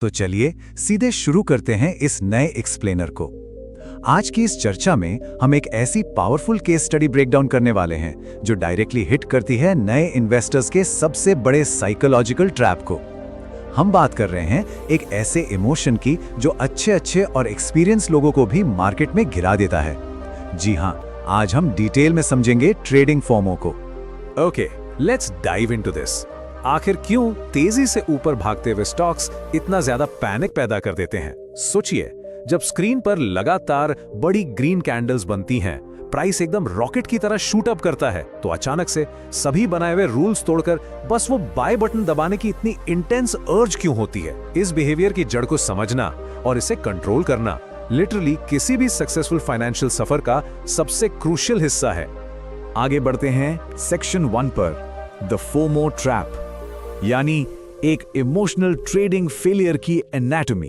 तो चलिए सीधे शुरू करते हैं इस नए एक्सप्लेनर को। आज की इस चर्चा में हम एक ऐसी पावरफुल केस स्टडी ब्रेकडाउन करने वाले हैं जो डायरेक्टली हिट करती है नए इन्वेस्टर्स के सबसे बड़े साइकोलॉजिकल ट्रैप को। हम बात कर रहे हैं एक ऐसे इमोशन की जो अच्छे और एक्सपीरियंस लोगों को भी मार्केट में गिरा देता है। जी हाँ, आज हम डिटेल में समझेंगे ट्रेडिंग फोमो को। Okay, let's dive into this. आखिर क्यों तेजी से ऊपर भागते हुए स्टॉक्स इतना ज्यादा पैनिक पैदा कर देते हैं? सोचिए, जब स्क्रीन पर लगातार बड़ी ग्रीन कैंडल्स बनती हैं, प्राइस एकदम रॉकेट की तरह शूट अप करता है, तो अचानक से सभी बनाए हुए रूल्स तोड़कर बस वो बाय बटन दबाने की इतनी इंटेंस अर्ज क्यों होती है? इस बिहेवियर की जड़ को समझना और इसे कंट्रोल करना लिटरली किसी भी सक्सेसफुल फाइनेंशियल सफर का सबसे क्रूशियल हिस्सा है। आगे बढ़ते हैं सेक्शन 1 पर, द फोमो ट्रैप, यानी एक इमोशनल ट्रेडिंग फेलियर की एनाटॉमी।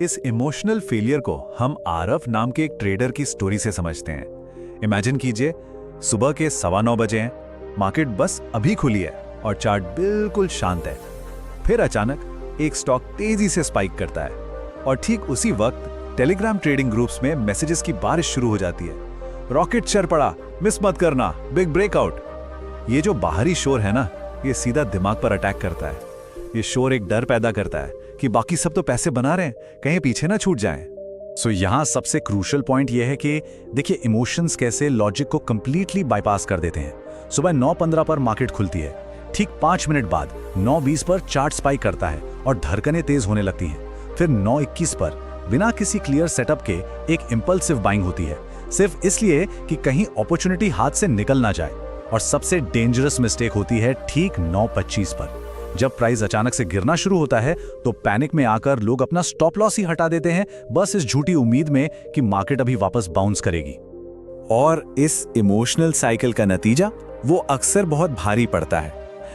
इस इमोशनल फेलियर को हम आरव नाम के एक ट्रेडर की स्टोरी से समझते हैं। इमेजिन कीजिए, सुबह के 9:15 बजे हैं, मार्केट बस अभी खुली है और चार्ट बिल्कुल शांत है। फिर अचानक एक स्टॉक तेजी से स्पाइक करता है और ठीक उसी वक्त टेलीग्राम ट्रेडिंग ग्रुप्स में मैसेजेस की बारिश शुरू हो जाती है। रॉकेट चढ़ पड़ा, मिस मत करना, बिग ब्रेकआउट। ये जो बाहरी शोर है ना, ये सीधा दिमाग पर अटैक करता है। ये शोर एक डर पैदा करता है कि बाकी सब तो पैसे बना रहे हैं, कहीं पीछे ना छूट जाएं। सो यहाँ सबसे क्रूशियल पॉइंट ये है कि देखिए इमोशंस कैसे लॉजिक को कंप्लीटली बाईपास कर देते हैं। सुबह 9:15 पर मार्केट खुलती है, ठीक 5 मिनट बाद 9:20 पर चार्ट स्पाइक करता है और धड़कनें तेज होने लगती हैं। फिर 9:21 पर बिना किसी क्लियर सेटअप के एक इंपल्सिव बाइंग होती है, सिर्फ इसलिए कि कहीं अपॉर्चुनिटी हाथ से निकल ना जाए। और सबसे डेंजरस मिस्टेक होती है ठीक 9:25 पर, जब प्राइस अचानक से गिरना शुरू होता है तो पैनिक में आकर लोग अपना स्टॉप लॉस ही हटा देते हैं, बस इस झूठी उम्मीद में कि मार्केट अभी वापस बाउंस करेगी। और इस इमोशनल साइकिल का नतीजा वो अक्सर बहुत भारी पड़ता है।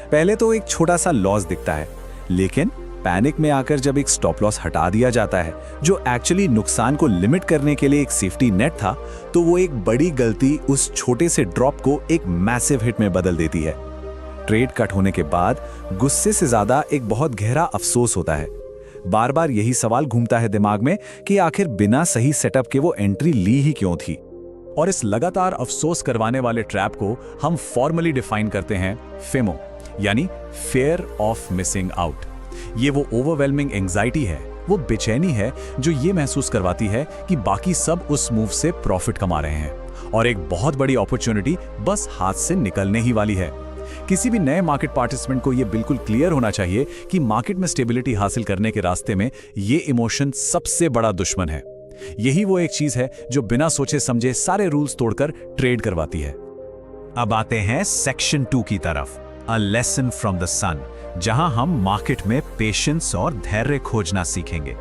पहले तो एक छोटा सा लॉस दिखता है, लेकिन पैनिक में आकर जब एक स्टॉप लॉस हटा दिया जाता है जो एक्चुअली नुकसान को लिमिट करने के लिए एक सेफ्टी नेट था, तो वो एक बड़ी गलती उस छोटे से ड्रॉप को एक मैसिव हिट में बदल देती है। ट्रेड कट होने के बाद गुस्से से ज्यादा एक बहुत गहरा अफसोस होता है। बार बार यही सवाल घूमता है दिमाग में कि आखिर बिना सही सेटअप के वो एंट्री ली ही क्यों थी। और इस लगातार अफसोस करवाने वाले ट्रैप को हम फॉर्मली डिफाइन करते हैं फेमो, यानी फेयर ऑफ मिसिंग आउट। ये वो ओवरवेलमिंग एंजाइटी है, वो बेचैनी है जो ये महसूस करवाती है कि बाकी सब उस मूव से प्रॉफिट कमा रहे हैं और एक बहुत बड़ी अपॉर्चुनिटी बस हाथ से निकलने ही वाली है। किसी भी नए मार्केट पार्टिसिपेंट को यह बिल्कुल क्लियर होना चाहिए कि मार्केट में स्टेबिलिटी हासिल करने के रास्ते में ये इमोशन सबसे बड़ा दुश्मन है। यही वो एक चीज है जो बिना सोचे समझे सारे रूल्स तोड़कर ट्रेड करवाती है। अब आते हैं सेक्शन 2 की तरफ, अ लेसन फ्रॉम द सन, जहां हम मार्केट में पेशेंस और धैर्य खोजना सीखेंगे।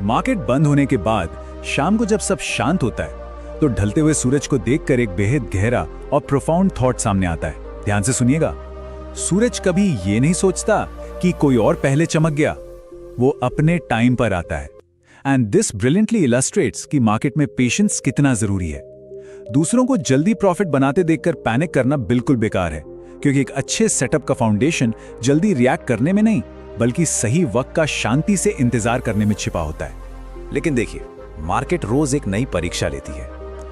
मार्केट बंद होने के बाद शाम को जब सब शांत होता है तो ढलते हुए सूरज को देखकर एक बेहद गहरा और प्रोफाउंड थॉट सामने आता है। ध्यान से सुनिएगा। सूरज कभी ये नहीं सोचता कि कोई और पहले चमक गया, वो अपने टाइम पर आता है। एंड दिस ब्रिलियंटली इलस्ट्रेट्स कि मार्केट में पेशेंस कितना जरूरी है। दूसरों को जल्दी प्रॉफिट बनाते देखकर पैनिक करना बिल्कुल बेकार है, क्योंकि एक अच्छे सेटअप का फाउंडेशन जल्दी रिएक्ट करने में नहीं, बल्कि सही वक्त का शांति से इंतजार करने में छिपा होता है। लेकिन देखिए, मार्केट रोज एक नई परीक्षा लेती है।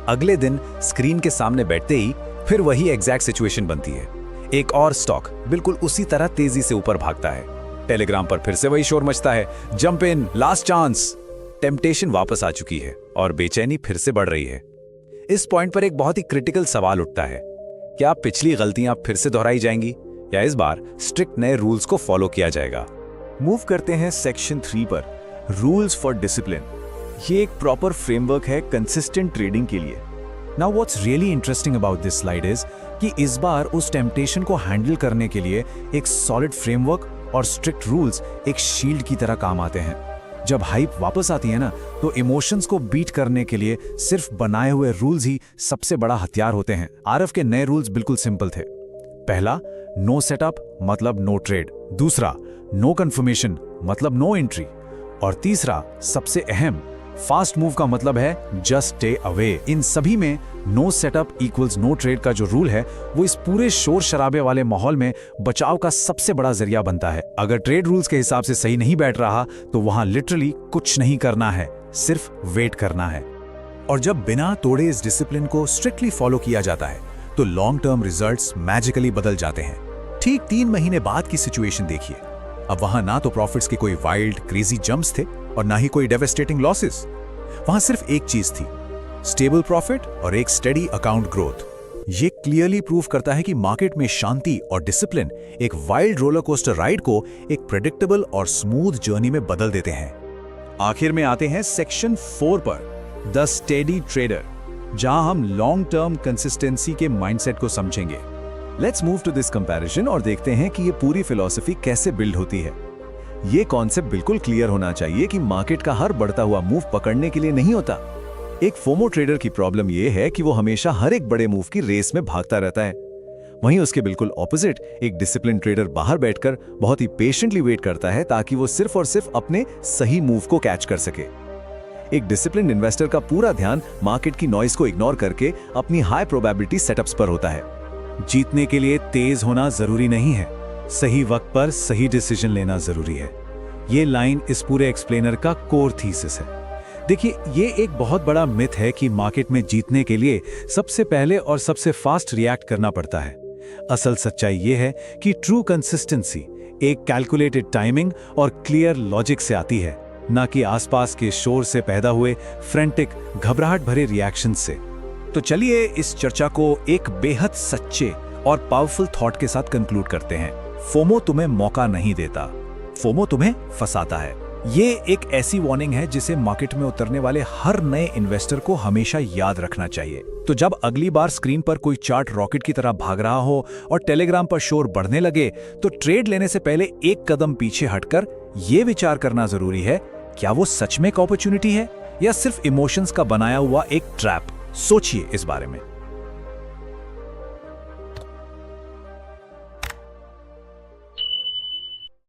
अगले दिन स्क्रीन के सामने बैठते ही फिर वही एग्जैक्ट सिचुएशन बनती है। एक और स्टॉक बिल्कुल उसी तरह तेजी से ऊपर भागता है। टेलीग्राम पर फिर से वही शोर मचता है, jump in, last chance. Temptation वापस आ चुकी है और बेचैनी फिर से बढ़ रही है। इस पॉइंट पर एक बहुत ही क्रिटिकल सवाल उठता है, क्या पिछली गलतियां फिर से दोहराई जाएंगी या इस बार स्ट्रिक्ट नए रूल्स को फॉलो किया जाएगा? मूव करते हैं सेक्शन 3 पर, रूल्स फॉर डिसिप्लिन। ये एक प्रॉपर फ्रेमवर्क है कंसिस्टेंट ट्रेडिंग के लिए। Now what's really interesting about this slide is कि इस बार उस टेम्पटेशन को हैंडल करने के लिए एक सॉलिड फ्रेमवर्क और स्ट्रिक्ट रूल्स एक शील्ड की तरह काम आते हैं। जब हाइप वापस आती है ना, तो इमोशंस को बीट करने के लिए सिर्फ बनाए हुए रूल्स ही सबसे बड़ा हथियार होते हैं। आरएफ के नए रूल्स बिल्कुल सिंपल थे। पहला, नो सेटअप मतलब नो ट्रेड। दूसरा, नो कंफर्मेशन मतलब नो एंट्री। और तीसरा, सबसे अहम, फास्ट मूव का मतलब है जस्ट स्टे अवे। इन सभी में no setup equals no trade का जो रूल है वो इस पूरे शोर शराबे वाले माहौल में बचाव का सबसे बड़ा जरिया बनता है। अगर ट्रेड रूल्स के हिसाब से सही नहीं बैठ रहा तो वहां लिटरली कुछ नहीं करना है, सिर्फ वेट करना है। और जब बिना तोड़े इस डिसिप्लिन को स्ट्रिक्टली फॉलो किया जाता है तो लॉन्ग टर्म रिजल्ट्स मैजिकली बदल जाते हैं। ठीक 3 महीने बाद की सिचुएशन देखिए। अब वहां ना तो प्रॉफिट्स के कोई वाइल्ड क्रेजी जंप्स थे और ना ही कोई डेवास्टेटिंग लॉसेस। वहां सिर्फ एक चीज थी, स्टेबल प्रॉफिट और एक स्टेडी अकाउंट ग्रोथ। ये क्लियरली प्रूव करता है कि मार्केट में शांति और डिसिप्लिन एक वाइल्ड रोलर कोस्टर राइड को एक प्रेडिक्टेबल और स्मूथ जर्नी में बदल देते हैं। आखिर में आते हैं सेक्शन 4 पर, द स्टेडी ट्रेडर, जहां हम लॉन्ग टर्म कंसिस्टेंसी के माइंडसेट को समझेंगे। Let's move to this comparison और देखते हैं कि ये पूरी फिलॉसफी कैसे बिल्ड होती है। ये कॉन्सेप्ट बिल्कुल क्लियर होना चाहिए कि मार्केट का हर बढ़ता हुआ मूव पकड़ने के लिए नहीं होता। एक फोमो ट्रेडर की प्रॉब्लम ये है कि वो हमेशा हर एक बड़े मूव की रेस में भागता रहता है। वहीं उसके बिल्कुल ऑपोजिट एक डिसिप्लिन ट्रेडर बाहर बैठकर बहुत ही पेशेंटली वेट करता है ताकि वो सिर्फ और सिर्फ अपने सही मूव को कैच कर सके। एक डिसिप्लिन इन्वेस्टर का पूरा ध्यान मार्केट की नॉइज को इग्नोर करके अपनी हाई प्रोबेबिलिटी सेटअप्स पर होता है। जीतने के लिए तेज होना जरूरी नहीं है, सही वक्त पर सही डिसीजन लेना जरूरी है। ये लाइन इस पूरे एक्सप्लेनर का कोर थीसिस है। देखिए, ये एक बहुत बड़ा मिथ है कि मार्केट में जीतने के लिए सबसे पहले और सबसे फास्ट रिएक्ट करना पड़ता है। असल सच्चाई ये है कि ट्रू कंसिस्टेंसी एक कैलकुलेटेड टाइमिंग और क्लियर लॉजिक से आती है, ना कि आसपास के शोर से पैदा हुए फ्रेंटिक घबराहट भरे रिएक्शन से। तो चलिए इस चर्चा को एक बेहद सच्चे और पावरफुल थॉट के साथ कंक्लूड करते हैं। फोमो तुम्हें मौका नहीं देता, फोमो तुम्हें फंसाता है। ये एक ऐसी वार्निंग है जिसे मार्केट में उतरने वाले हर नए इन्वेस्टर को हमेशा याद रखना चाहिए। तो जब अगली बार स्क्रीन पर कोई चार्ट रॉकेट की तरह भाग रहा हो और टेलीग्राम पर शोर बढ़ने लगे तो ट्रेड लेने से पहले एक कदम पीछे हटकर यह विचार करना जरूरी है, क्या वो सच में एक अपॉर्चुनिटी है या सिर्फ इमोशंस का बनाया हुआ एक ट्रैप। सोचिए इस बारे में।